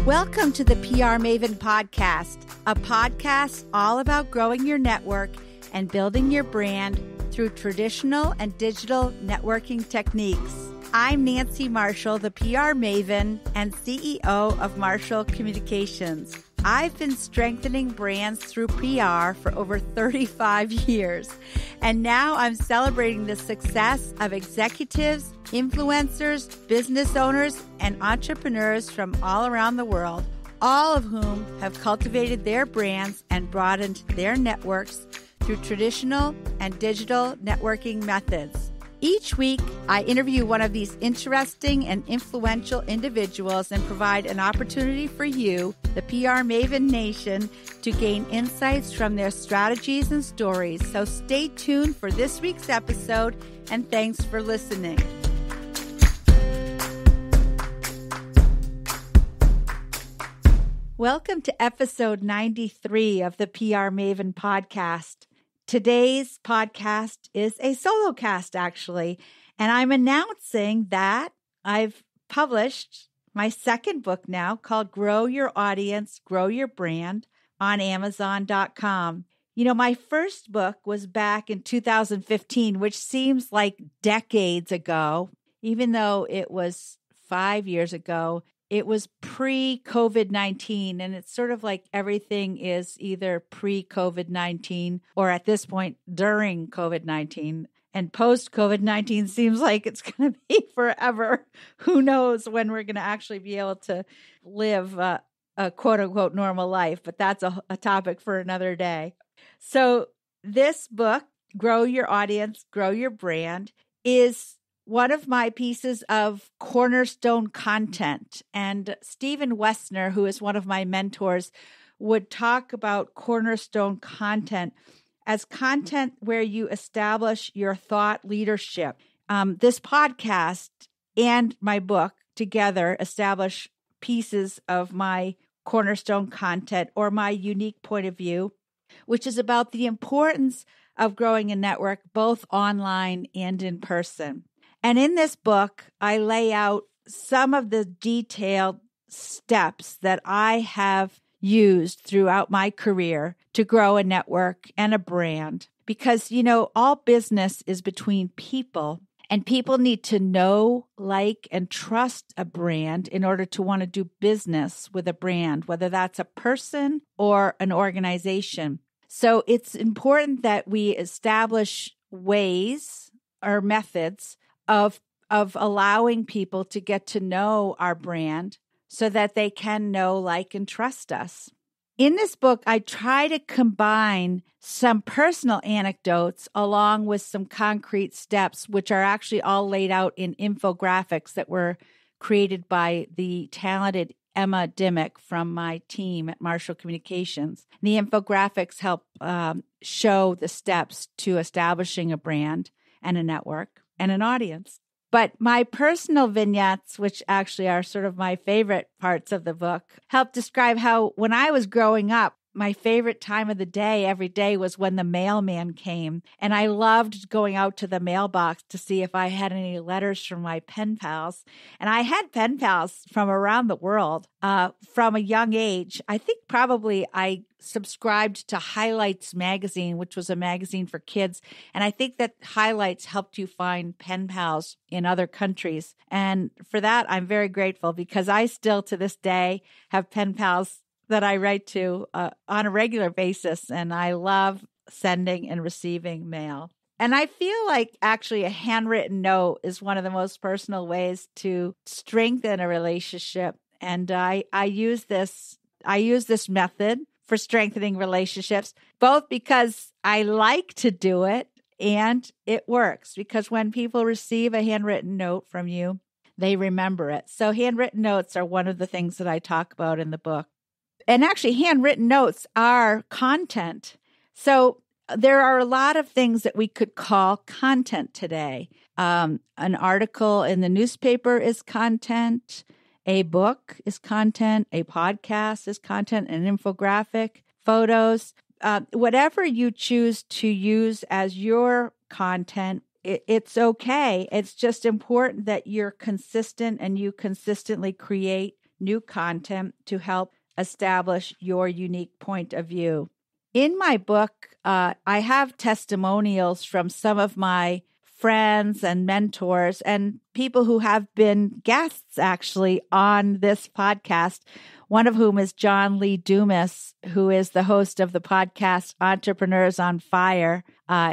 Welcome to the PR Maven Podcast, a podcast all about growing your network and building your brand through traditional and digital networking techniques. I'm Nancy Marshall, the PR Maven and CEO of Marshall Communications. I've been strengthening brands through PR for over 35 years, and now I'm celebrating the success of executives, influencers, business owners, and entrepreneurs from all around the world, all of whom have cultivated their brands and broadened their networks through traditional and digital networking methods. Each week, I interview one of these interesting and influential individuals and provide an opportunity for you, the PR Maven Nation, to gain insights from their strategies and stories. So stay tuned for this week's episode, and thanks for listening. Welcome to episode 93 of the PR Maven Podcast. Today's podcast is a solo cast, actually, and I'm announcing that I've published my second book now called Grow Your Audience, Grow Your Brand on Amazon.com. You know, my first book was back in 2015, which seems like decades ago, even though it was 5 years ago. It was pre-COVID-19, and it's sort of like everything is either pre-COVID-19 or at this point during COVID-19. And post-COVID-19 seems like it's going to be forever. Who knows when we're going to actually be able to live a quote-unquote normal life, but that's a topic for another day. So this book, Grow Your Audience, Grow Your Brand, is one of my pieces of cornerstone content. And Stephen Wessner, who is one of my mentors, would talk about cornerstone content as content where you establish your thought leadership. This podcast and my book together establish pieces of my cornerstone content or my unique point of view, which is about the importance of growing a network both online and in person. And in this book, I lay out some of the detailed steps that I have used throughout my career to grow a network and a brand. Because, you know, all business is between people, and people need to know, like, and trust a brand in order to want to do business with a brand, whether that's a person or an organization. So it's important that we establish ways or methods of allowing people to get to know our brand so that they can know, like, and trust us. In this book, I try to combine some personal anecdotes along with some concrete steps, which are actually all laid out in infographics that were created by the talented Emma Dimmick from my team at Marshall Communications. The infographics help show the steps to establishing a brand and a network and an audience. But my personal vignettes, which actually are sort of my favorite parts of the book, help describe how when I was growing up, my favorite time of the day every day was when the mailman came. And I loved going out to the mailbox to see if I had any letters from my pen pals. And I had pen pals from around the world from a young age. I think probably I subscribed to Highlights magazine, which was a magazine for kids. And I think that Highlights helped you find pen pals in other countries. And for that, I'm very grateful because I still to this day have pen pals that I write to on a regular basis, and I love sending and receiving mail. And I feel like actually a handwritten note is one of the most personal ways to strengthen a relationship. And I use this method for strengthening relationships, both because I like to do it and it works. Because when people receive a handwritten note from you, they remember it. So handwritten notes are one of the things that I talk about in the book. And actually, handwritten notes are content. So there are a lot of things that we could call content today. An article in the newspaper is content. A book is content. A podcast is content. An infographic, photos, whatever you choose to use as your content, it's okay. It's just important that you're consistent and you consistently create new content to help establish your unique point of view. In my book, I have testimonials from some of my friends and mentors and people who have been guests actually on this podcast, one of whom is John Lee Dumas, who is the host of the podcast Entrepreneurs on Fire.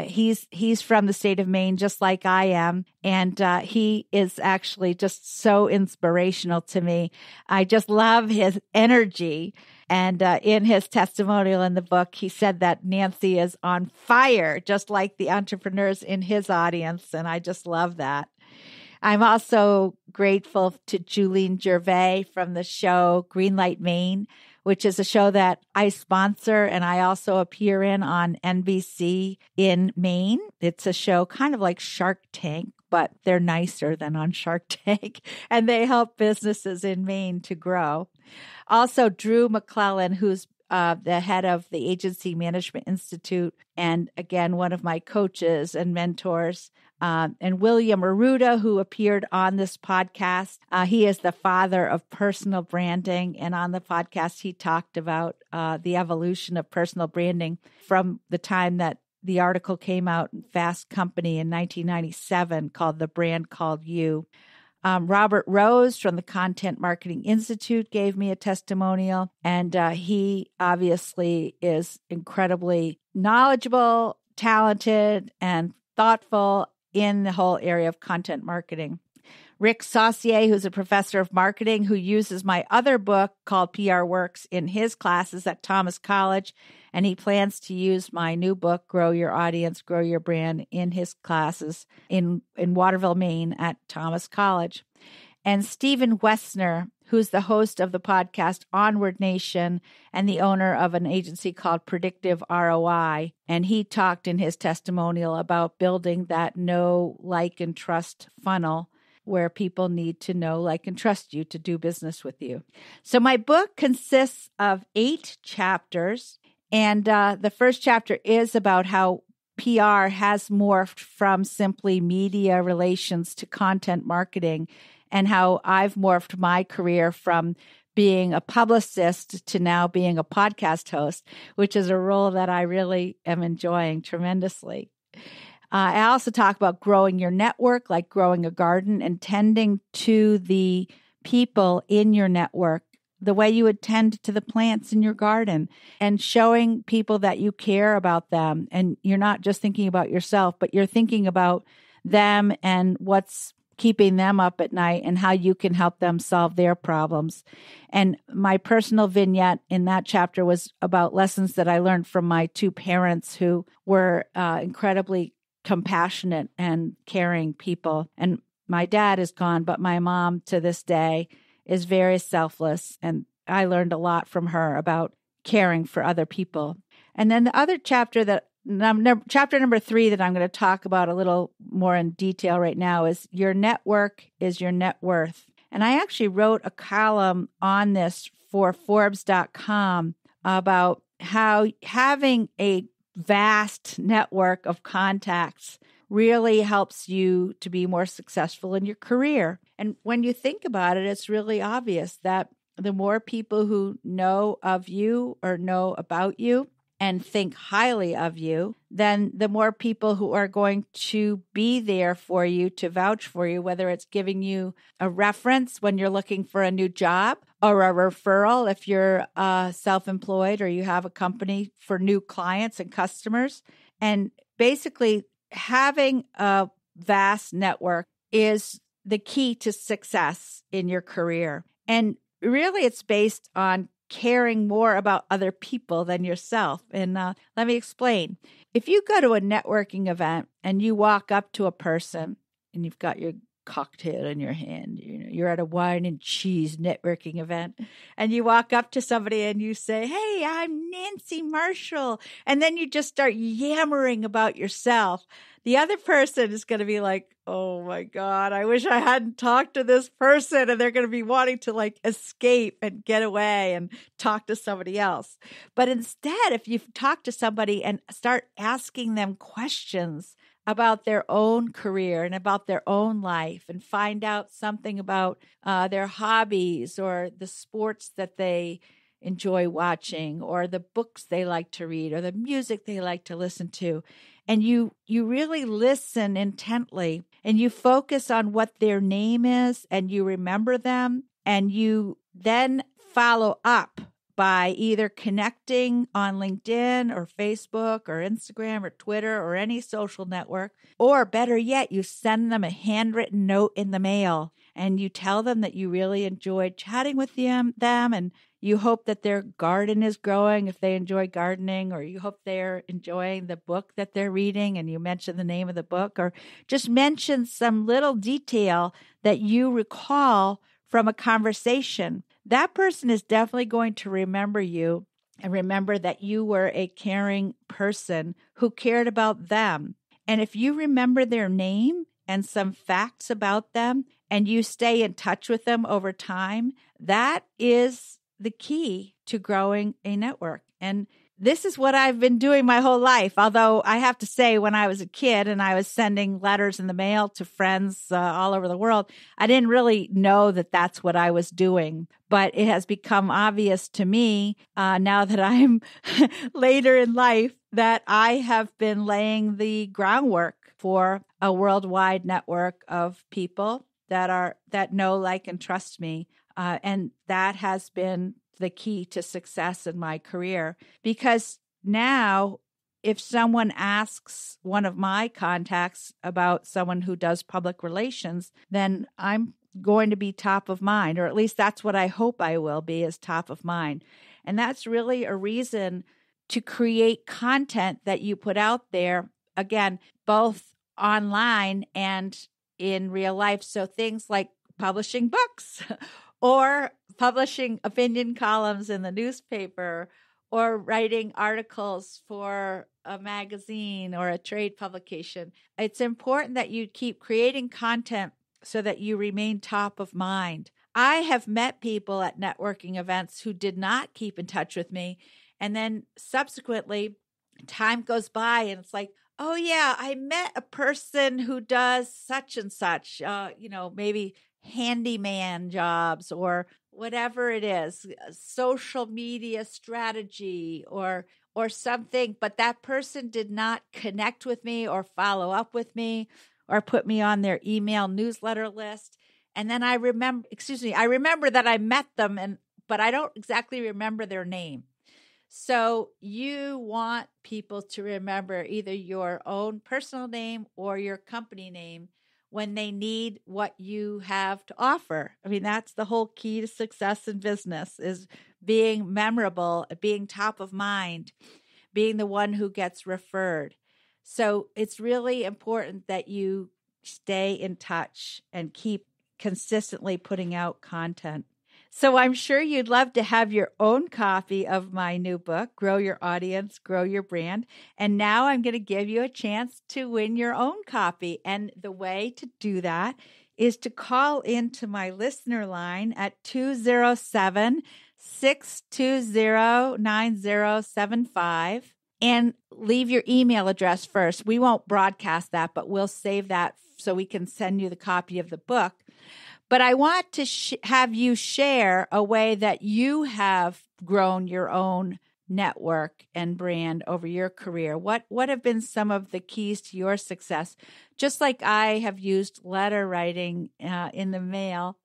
He's from the state of Maine, just like I am, and he is actually just so inspirational to me. I just love his energy. And in his testimonial in the book, he said that Nancy is on fire, just like the entrepreneurs in his audience. And I just love that. I'm also grateful to Julene Gervais from the show Greenlight Maine, which is a show that I sponsor and I also appear in on NBC in Maine. It's a show kind of like Shark Tank, but they're nicer than on Shark Tank, and they help businesses in Maine to grow. Also, Drew McClellan, who's the head of the Agency Management Institute, and again, one of my coaches and mentors, and William Arruda, who appeared on this podcast. He is the father of personal branding, and on the podcast, he talked about the evolution of personal branding from the time that the article came out in Fast Company in 1997 called The Brand Called You. Robert Rose from the Content Marketing Institute gave me a testimonial, and he obviously is incredibly knowledgeable, talented, and thoughtful in the whole area of content marketing. Rick Saucier, who's a professor of marketing, who uses my other book called PR Works in his classes at Thomas College, and he plans to use my new book, Grow Your Audience, Grow Your Brand, in his classes in Waterville, Maine at Thomas College. And Stephen Wessner, who's the host of the podcast Onward Nation and the owner of an agency called Predictive ROI. And he talked in his testimonial about building that know, like, and trust funnel where people need to know, like, and trust you to do business with you. So my book consists of 8 chapters. And the first chapter is about how PR has morphed from simply media relations to content marketing, and how I've morphed my career from being a publicist to now being a podcast host, which is a role that I really am enjoying tremendously. I also talk about growing your network, like growing a garden, and tending to the people in your network the way you would tend to the plants in your garden, and showing people that you care about them. And you're not just thinking about yourself, but you're thinking about them and what's keeping them up at night and how you can help them solve their problems. And my personal vignette in that chapter was about lessons that I learned from my 2 parents who were incredibly compassionate and caring people. And my dad is gone, but my mom to this day is very selfless. And I learned a lot from her about caring for other people. And then the other chapter chapter number 3 that I'm going to talk about a little more in detail right now is your network is your net worth. And I actually wrote a column on this for Forbes.com about how having a vast network of contacts really helps you to be more successful in your career. And when you think about it, it's really obvious that the more people who know of you or know about you and think highly of you, then the more people who are going to be there for you, to vouch for you, whether it's giving you a reference when you're looking for a new job, or a referral if you're self-employed or you have a company for new clients and customers. And basically, having a vast network is the key to success in your career. And really, it's based on caring more about other people than yourself. And let me explain. If you go to a networking event and you walk up to a person and you've got your cocktail in your hand, you're at a wine and cheese networking event, and you walk up to somebody and you say, "Hey, I'm Nancy Marshall," and then you just start yammering about yourself, the other person is going to be like, "Oh my God, I wish I hadn't talked to this person," and they're going to be wanting to like escape and get away and talk to somebody else. But instead, if you talk to somebody and start asking them questions about their own career and about their own life and find out something about their hobbies or the sports that they enjoy watching or the books they like to read or the music they like to listen to. And you really listen intently and you focus on what their name is and you remember them and you then follow up by either connecting on LinkedIn or Facebook or Instagram or Twitter or any social network, or better yet, you send them a handwritten note in the mail and you tell them that you really enjoyed chatting with them and you hope that their garden is growing if they enjoy gardening, or you hope they're enjoying the book that they're reading and you mention the name of the book, or just mention some little detail that you recall from a conversation. That person is definitely going to remember you and remember that you were a caring person who cared about them. And if you remember their name and some facts about them and you stay in touch with them over time, that is the key to growing a network. And this is what I've been doing my whole life. Although I have to say, when I was a kid and I was sending letters in the mail to friends all over the world, I didn't really know that that's what I was doing. But it has become obvious to me now that I'm later in life that I have been laying the groundwork for a worldwide network of people that know, like, and trust me. And that has been the key to success in my career, because now if someone asks one of my contacts about someone who does public relations, then I'm going to be top of mind, or at least that's what I hope I will be, is top of mind. And that's really a reason to create content that you put out there, again, both online and in real life. So things like publishing books or publishing opinion columns in the newspaper or writing articles for a magazine or a trade publication. It's important that you keep creating content so that you remain top of mind. I have met people at networking events who did not keep in touch with me. And then subsequently, time goes by and it's like, oh yeah, I met a person who does such and such, maybe handyman jobs or whatever it is, social media strategy or something, but that person did not connect with me or follow up with me or put me on their email newsletter list. And then I remember that I met them, but I don't exactly remember their name. So you want people to remember either your own personal name or your company name when they need what you have to offer. I mean, that's the whole key to success in business, is being memorable, being top of mind, being the one who gets referred. So it's really important that you stay in touch and keep consistently putting out content. So I'm sure you'd love to have your own copy of my new book, Grow Your Audience, Grow Your Brand. And now I'm going to give you a chance to win your own copy. And the way to do that is to call into my listener line at 207-620-9075 and leave your email address first. We won't broadcast that, but we'll save that so we can send you the copy of the book. But I want to have you share a way that you have grown your own network and brand over your career. What have been some of the keys to your success? Just like I have used letter writing in the mail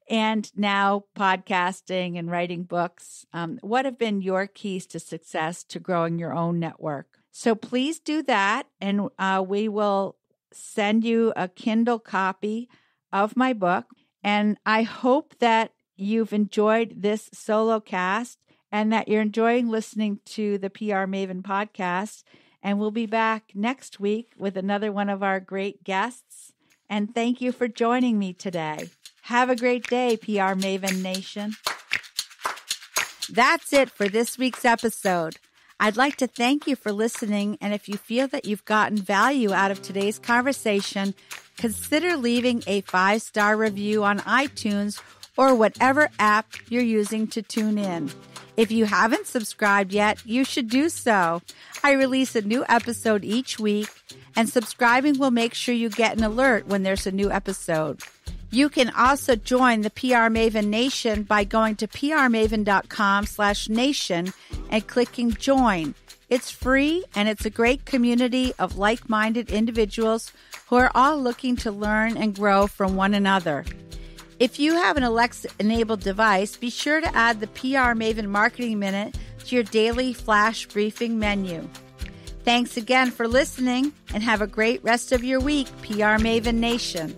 and now podcasting and writing books. What have been your keys to success to growing your own network? So please do that, and we will send you a Kindle copy of my book. And I hope that you've enjoyed this solo cast and that you're enjoying listening to the PR Maven podcast. And we'll be back next week with another one of our great guests. And thank you for joining me today. Have a great day, PR Maven Nation. That's it for this week's episode. I'd like to thank you for listening, and if you feel that you've gotten value out of today's conversation, consider leaving a 5-star review on iTunes or whatever app you're using to tune in. If you haven't subscribed yet, you should do so. I release a new episode each week, and subscribing will make sure you get an alert when there's a new episode. You can also join the PR Maven Nation by going to prmaven.com/nation and clicking join. It's free, and it's a great community of like-minded individuals who are all looking to learn and grow from one another. If you have an Alexa-enabled device, be sure to add the PR Maven Marketing Minute to your daily flash briefing menu. Thanks again for listening, and have a great rest of your week, PR Maven Nation.